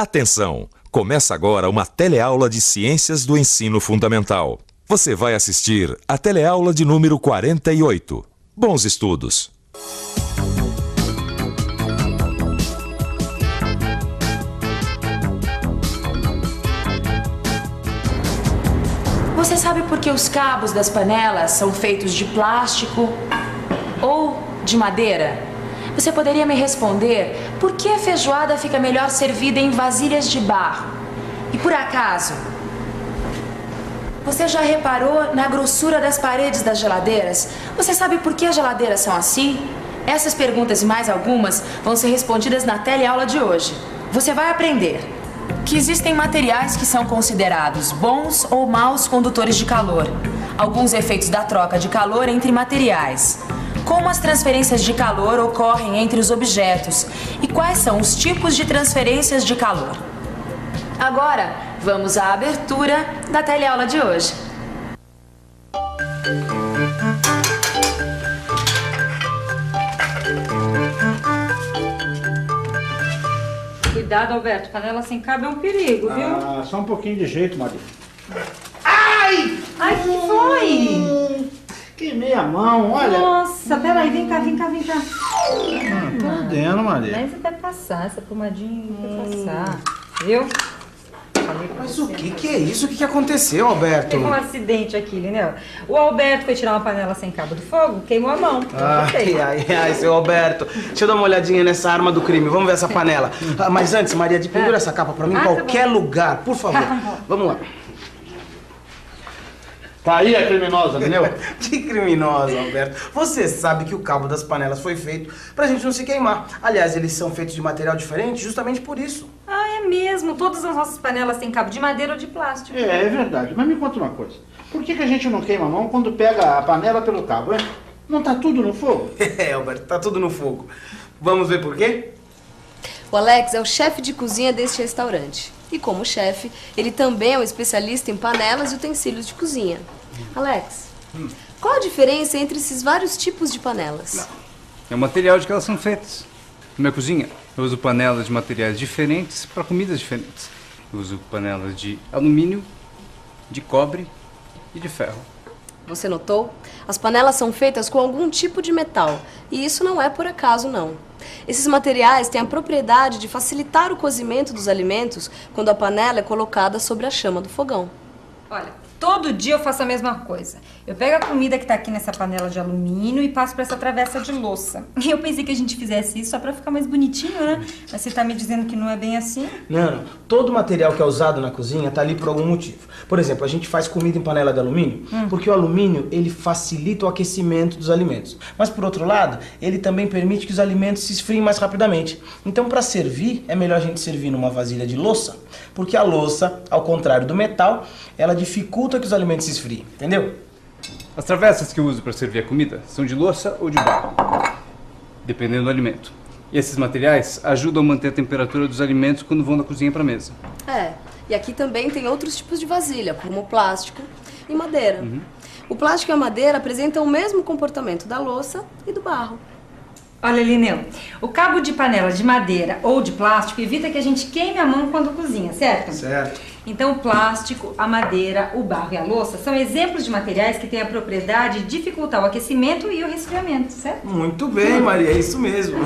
Atenção! Começa agora uma teleaula de Ciências do Ensino Fundamental. Você vai assistir a teleaula de número 48. Bons estudos! Você sabe por que os cabos das panelas são feitos de plástico ou de madeira? Você poderia me responder por que a feijoada fica melhor servida em vasilhas de barro? E por acaso, você já reparou na grossura das paredes das geladeiras? Você sabe por que as geladeiras são assim? Essas perguntas e mais algumas vão ser respondidas na teleaula de hoje. Você vai aprender que existem materiais que são considerados bons ou maus condutores de calor, alguns efeitos da troca de calor entre materiais, como as transferências de calor ocorrem entre os objetos e quais são os tipos de transferências de calor. Agora, vamos à abertura da teleaula de hoje. Cuidado, Alberto, panela sem cabo é um perigo, viu? Ah, só um pouquinho de jeito, Maria. Ai, que foi? Queimei a mão, olha. Nossa, peraí, vem cá. Tô ardendo, Maria. Mas vai passar, essa pomadinha vai passar, viu? Mas o que é isso? O que aconteceu, Alberto? Teve um acidente aqui, Lineu. O Alberto foi tirar uma panela sem cabo do fogo, queimou a mão. Ai, seu Alberto. Deixa eu dar uma olhadinha nessa arma do crime. Vamos ver essa panela. Mas antes, Maria, pendura essa capa pra mim em qualquer lugar, por favor. Vamos lá. Tá aí a criminosa, entendeu? Que criminosa, Alberto. Você sabe que o cabo das panelas foi feito pra gente não se queimar. Aliás, eles são feitos de material diferente justamente por isso. Ah, é mesmo. Todas as nossas panelas têm cabo de madeira ou de plástico. É verdade. Mas me conta uma coisa. Por que a gente não queima a mão quando pega a panela pelo cabo, hein? Não tá tudo no fogo? É, Alberto, tá tudo no fogo. Vamos ver por quê? O Alex é o chefe de cozinha deste restaurante. E como chefe, ele também é um especialista em panelas e utensílios de cozinha. Alex, qual a diferença entre esses vários tipos de panelas? É o material de que elas são feitas. Na minha cozinha, eu uso panelas de materiais diferentes para comidas diferentes. Eu uso panelas de alumínio, de cobre e de ferro. Você notou? As panelas são feitas com algum tipo de metal. E isso não é por acaso, não. Esses materiais têm a propriedade de facilitar o cozimento dos alimentos quando a panela é colocada sobre a chama do fogão. Olha, todo dia eu faço a mesma coisa. Eu pego a comida que tá aqui nessa panela de alumínio e passo pra essa travessa de louça. Eu pensei que a gente fizesse isso só pra ficar mais bonitinho, né? Mas você tá me dizendo que não é bem assim? Não. Todo material que é usado na cozinha tá ali por algum motivo. Por exemplo, a gente faz comida em panela de alumínio porque o alumínio, ele facilita o aquecimento dos alimentos. Mas, por outro lado, ele também permite que os alimentos se esfriem mais rapidamente. Então, para servir, é melhor a gente servir numa vasilha de louça, porque a louça, ao contrário do metal, ela dificulta que os alimentos se esfriem, entendeu? As travessas que eu uso para servir a comida são de louça ou de barro, dependendo do alimento. E esses materiais ajudam a manter a temperatura dos alimentos quando vão da cozinha para a mesa. E aqui também tem outros tipos de vasilha, como plástico e madeira. O plástico e a madeira apresentam o mesmo comportamento da louça e do barro. Olha, Lineu, o cabo de panela de madeira ou de plástico evita que a gente queime a mão quando cozinha, certo? Certo. Então o plástico, a madeira, o barro e a louça são exemplos de materiais que têm a propriedade de dificultar o aquecimento e o resfriamento, certo? Muito bem, Maria, é isso mesmo.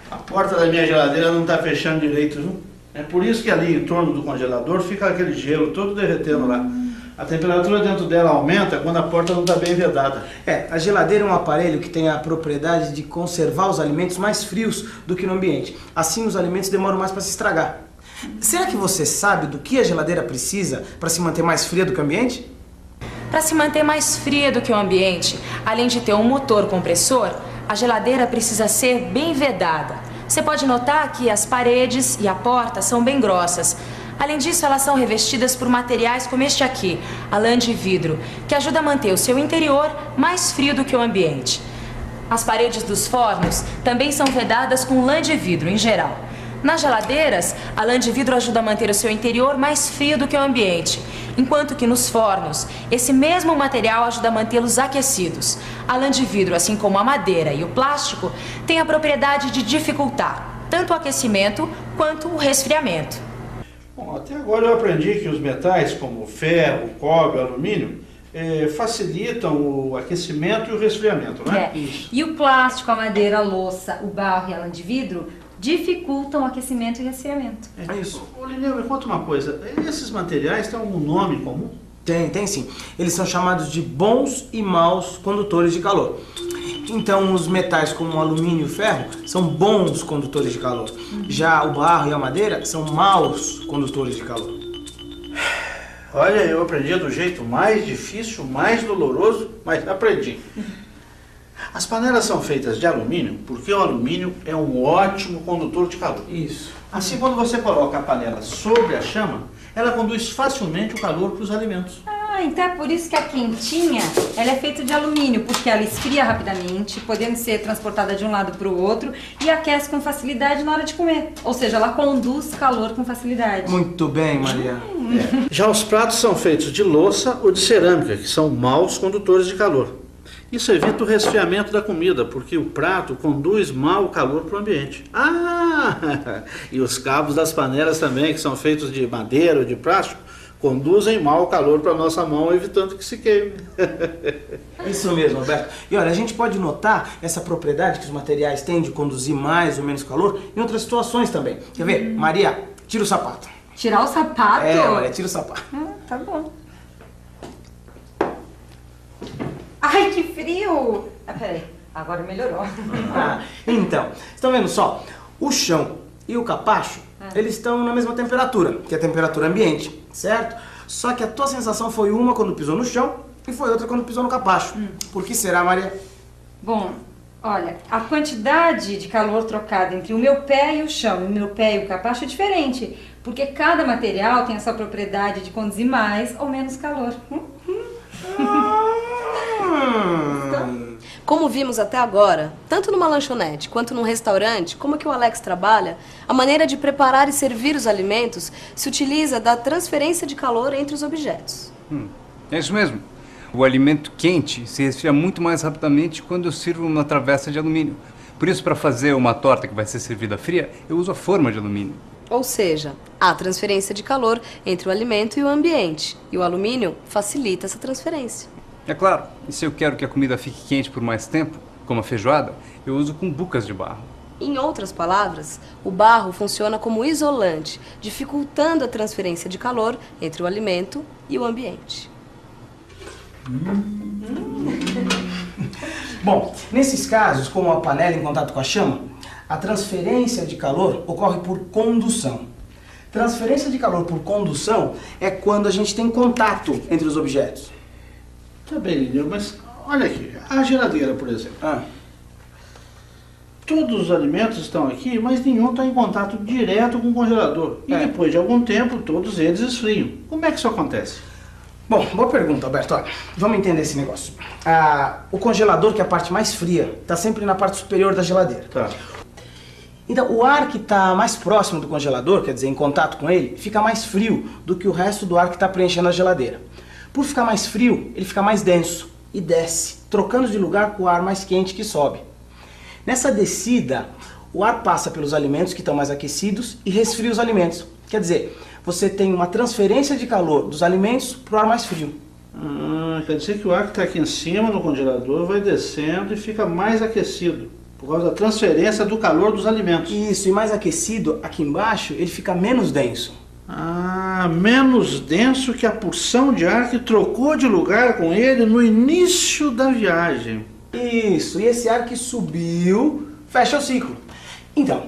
A porta da minha geladeira não tá fechando direito, viu? É por isso que ali em torno do congelador fica aquele gelo todo derretendo lá. A temperatura dentro dela aumenta quando a porta não está bem vedada. A geladeira é um aparelho que tem a propriedade de conservar os alimentos mais frios do que no ambiente. Assim, os alimentos demoram mais para se estragar. Será que você sabe do que a geladeira precisa para se manter mais fria do que o ambiente? Para se manter mais fria do que o ambiente, além de ter um motor compressor, a geladeira precisa ser bem vedada. Você pode notar que as paredes e a porta são bem grossas. Além disso, elas são revestidas por materiais como este aqui, a lã de vidro, que ajuda a manter o seu interior mais frio do que o ambiente. As paredes dos fornos também são vedadas com lã de vidro em geral. Nas geladeiras, a lã de vidro ajuda a manter o seu interior mais frio do que o ambiente, enquanto que nos fornos, esse mesmo material ajuda a mantê-los aquecidos. A lã de vidro, assim como a madeira e o plástico, tem a propriedade de dificultar tanto o aquecimento quanto o resfriamento. Até agora eu aprendi que os metais como ferro, cobre, alumínio facilitam o aquecimento e o resfriamento, não é? Isso. E o plástico, a madeira, a louça, o barro e a lã de vidro dificultam o aquecimento e resfriamento. É isso. Ô, Lineu, me conta uma coisa. Esses materiais têm algum nome comum? Tem sim. Eles são chamados de bons e maus condutores de calor. Então, os metais como o alumínio e o ferro são bons condutores de calor. Já o barro e a madeira são maus condutores de calor. Olha, eu aprendi do jeito mais difícil, mais doloroso, mas aprendi. As panelas são feitas de alumínio porque o alumínio é um ótimo condutor de calor. Isso. Assim, quando você coloca a panela sobre a chama, ela conduz facilmente o calor para os alimentos. Ah, então é por isso que a quentinha ela é feita de alumínio, porque ela esfria rapidamente, podendo ser transportada de um lado para o outro e aquece com facilidade na hora de comer. Ou seja, ela conduz calor com facilidade. Muito bem, Maria. Já os pratos são feitos de louça ou de cerâmica, que são maus condutores de calor. Isso evita o resfriamento da comida, porque o prato conduz mal o calor para o ambiente. Ah! E os cabos das panelas também, que são feitos de madeira ou de plástico, conduzem mal o calor para a nossa mão, evitando que se queime. Isso mesmo, Alberto. E olha, a gente pode notar essa propriedade que os materiais têm de conduzir mais ou menos calor em outras situações também. Quer ver? Maria, tira o sapato. Tirar o sapato? Maria, tira o sapato. Tá bom. Ai, que frio! Ah, peraí, agora melhorou. Então, estão vendo só? O chão e o capacho, eles estão na mesma temperatura, que é a temperatura ambiente, certo? Só que a tua sensação foi uma quando pisou no chão e foi outra quando pisou no capacho. Por que será, Maria? Bom, olha, a quantidade de calor trocada entre o meu pé e o chão, e o meu pé e o capacho é diferente, porque cada material tem essa propriedade de conduzir mais ou menos calor. Como vimos até agora, tanto numa lanchonete quanto num restaurante, como que o Alex trabalha, a maneira de preparar e servir os alimentos se utiliza da transferência de calor entre os objetos. É isso mesmo. O alimento quente se resfria muito mais rapidamente quando eu sirvo uma travessa de alumínio. Por isso, para fazer uma torta que vai ser servida fria, eu uso a forma de alumínio. Ou seja, há transferência de calor entre o alimento e o ambiente, e o alumínio facilita essa transferência. É claro, e se eu quero que a comida fique quente por mais tempo, como a feijoada, eu uso cumbucas de barro. Em outras palavras, o barro funciona como isolante, dificultando a transferência de calor entre o alimento e o ambiente. Bom, nesses casos, como a panela em contato com a chama, a transferência de calor ocorre por condução. Transferência de calor por condução é quando a gente tem contato entre os objetos. Tá bem, Lineu, mas olha aqui, a geladeira, por exemplo. Todos os alimentos estão aqui, mas nenhum está em contato direto com o congelador. E depois de algum tempo, todos eles esfriam. Como é que isso acontece? Bom, boa pergunta, Alberto. Olha, vamos entender esse negócio. O congelador, que é a parte mais fria, está sempre na parte superior da geladeira. Tá. Então, o ar que está mais próximo do congelador, quer dizer, em contato com ele, fica mais frio do que o resto do ar que está preenchendo a geladeira. Por ficar mais frio, ele fica mais denso e desce, trocando de lugar com o ar mais quente que sobe. Nessa descida, o ar passa pelos alimentos que estão mais aquecidos e resfria os alimentos. Quer dizer, você tem uma transferência de calor dos alimentos para o ar mais frio. Quer dizer que o ar que está aqui em cima no congelador vai descendo e fica mais aquecido, por causa da transferência do calor dos alimentos. Isso, e mais aquecido, aqui embaixo, ele fica menos denso. Menos denso que a porção de ar que trocou de lugar com ele no início da viagem. Isso, e esse ar que subiu fecha o ciclo. Então,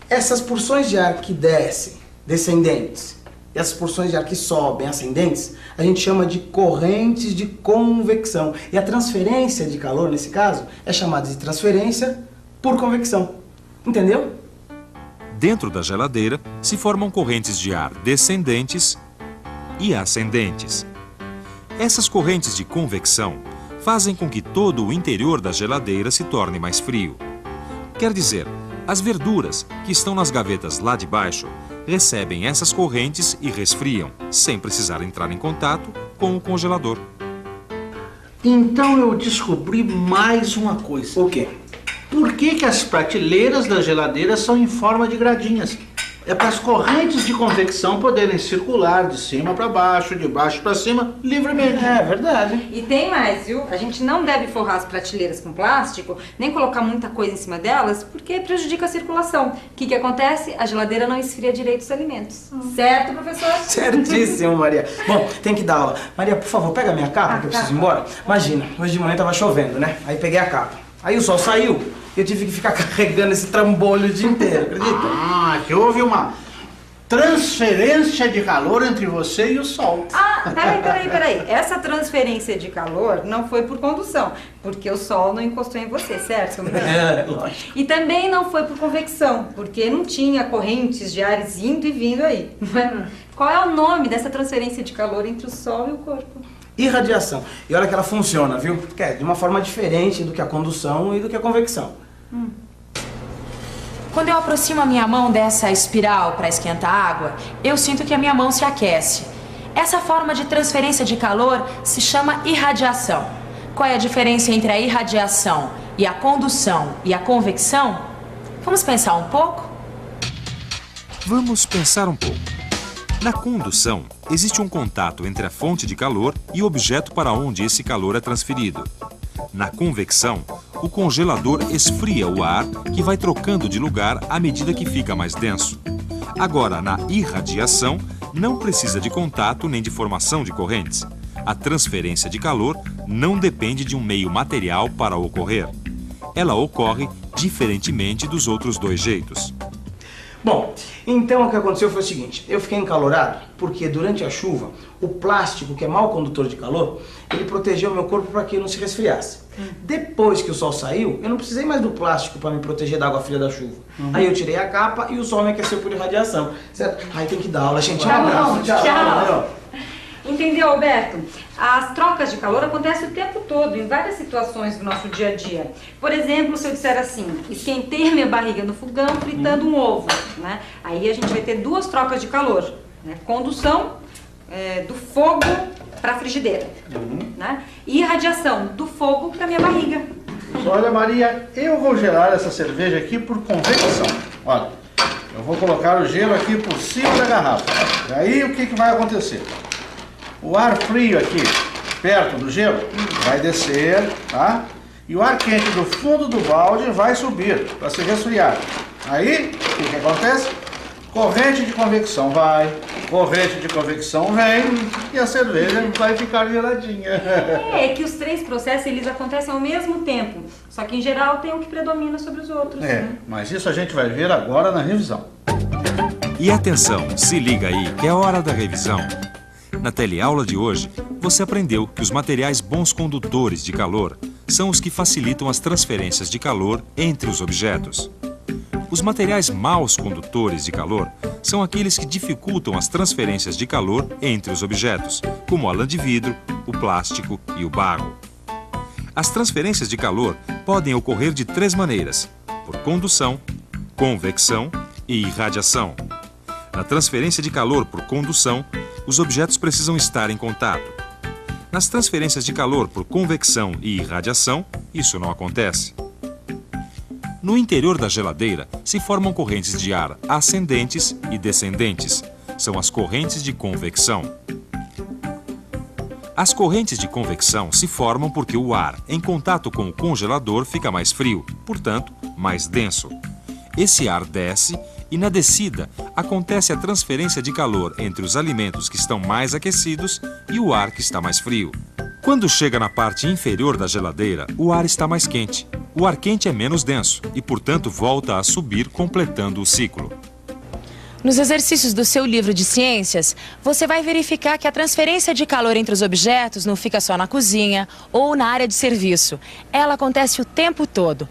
essas porções de ar que descem, descendentes, e essas porções de ar que sobem, ascendentes, a gente chama de correntes de convecção. E a transferência de calor, nesse caso, é chamada de transferência por convecção. Entendeu? Dentro da geladeira se formam correntes de ar descendentes e ascendentes. Essas correntes de convecção fazem com que todo o interior da geladeira se torne mais frio. Quer dizer, as verduras que estão nas gavetas lá de baixo recebem essas correntes e resfriam, sem precisar entrar em contato com o congelador. Então eu descobri mais uma coisa. O quê? Por que as prateleiras da geladeira são em forma de gradinhas? É para as correntes de convecção poderem circular de cima para baixo, de baixo para cima, livremente. É verdade. E tem mais, viu? A gente não deve forrar as prateleiras com plástico, nem colocar muita coisa em cima delas, porque prejudica a circulação. O que acontece? A geladeira não esfria direito os alimentos. Certo, professor? Certíssimo, Maria. Bom, tem que dar aula. Maria, por favor, pega a minha capa que eu preciso ir embora. Imagina, hoje de manhã tava chovendo, né? Aí peguei a capa. Aí o sol saiu e eu tive que ficar carregando esse trambolho o dia inteiro, acredita? Ah, que houve uma transferência de calor entre você e o sol. Ah, peraí. Essa transferência de calor não foi por condução, porque o sol não encostou em você, certo? É, lógico. E também não foi por convecção, porque não tinha correntes de ares indo e vindo aí. Qual é o nome dessa transferência de calor entre o sol e o corpo? Irradiação. E olha que ela funciona, viu? Porque é de uma forma diferente do que a condução e do que a convecção. Quando eu aproximo a minha mão dessa espiral para esquentar a água, eu sinto que a minha mão se aquece. Essa forma de transferência de calor se chama irradiação. Qual é a diferença entre a irradiação e a condução e a convecção? Vamos pensar um pouco? Vamos pensar um pouco. Na condução, existe um contato entre a fonte de calor e o objeto para onde esse calor é transferido. Na convecção, o congelador esfria o ar que vai trocando de lugar à medida que fica mais denso. Agora, na irradiação, não precisa de contato nem de formação de correntes. A transferência de calor não depende de um meio material para ocorrer. Ela ocorre diferentemente dos outros dois jeitos. Bom, então o que aconteceu foi o seguinte, eu fiquei encalorado porque durante a chuva, o plástico, que é mau condutor de calor, ele protegeu meu corpo para que eu não se resfriasse. Depois que o sol saiu, eu não precisei mais do plástico para me proteger da água fria da chuva. Aí eu tirei a capa e o sol me aqueceu por irradiação, certo? Aí tem que dar aula, gente. Um abraço. Tchau. Entendeu, Alberto? As trocas de calor acontecem o tempo todo, em várias situações do nosso dia a dia. Por exemplo, se eu disser assim, esquentei minha barriga no fogão fritando um ovo, né? Aí a gente vai ter duas trocas de calor, né? Condução do fogo para a frigideira, né? E irradiação do fogo para minha barriga. Olha, Maria, eu vou gelar essa cerveja aqui por convecção. Olha, eu vou colocar o gelo aqui por cima da garrafa. E aí o que vai acontecer? O ar frio aqui, perto do gelo, vai descer, tá? E o ar quente do fundo do balde vai subir para se resfriar. Aí, o que acontece? Corrente de convecção vai, corrente de convecção vem e a cerveja vai ficar geladinha. É que os três processos, eles acontecem ao mesmo tempo. Só que, em geral, tem um que predomina sobre os outros. Né? Mas isso a gente vai ver agora na revisão. E atenção, se liga aí, que é hora da revisão. Na teleaula de hoje, você aprendeu que os materiais bons condutores de calor são os que facilitam as transferências de calor entre os objetos. Os materiais maus condutores de calor são aqueles que dificultam as transferências de calor entre os objetos, como a lã de vidro, o plástico e o barro. As transferências de calor podem ocorrer de três maneiras: por condução, convecção e irradiação. Na transferência de calor por condução, os objetos precisam estar em contato. Nas transferências de calor por convecção e irradiação, isso não acontece. No interior da geladeira se formam correntes de ar ascendentes e descendentes. São as correntes de convecção. As correntes de convecção se formam porque o ar, em contato com o congelador, fica mais frio, portanto, mais denso. Esse ar desce e, na descida, acontece a transferência de calor entre os alimentos que estão mais aquecidos e o ar que está mais frio. Quando chega na parte inferior da geladeira, o ar está mais quente. O ar quente é menos denso e, portanto, volta a subir, completando o ciclo. Nos exercícios do seu livro de ciências, você vai verificar que a transferência de calor entre os objetos não fica só na cozinha ou na área de serviço. Ela acontece o tempo todo.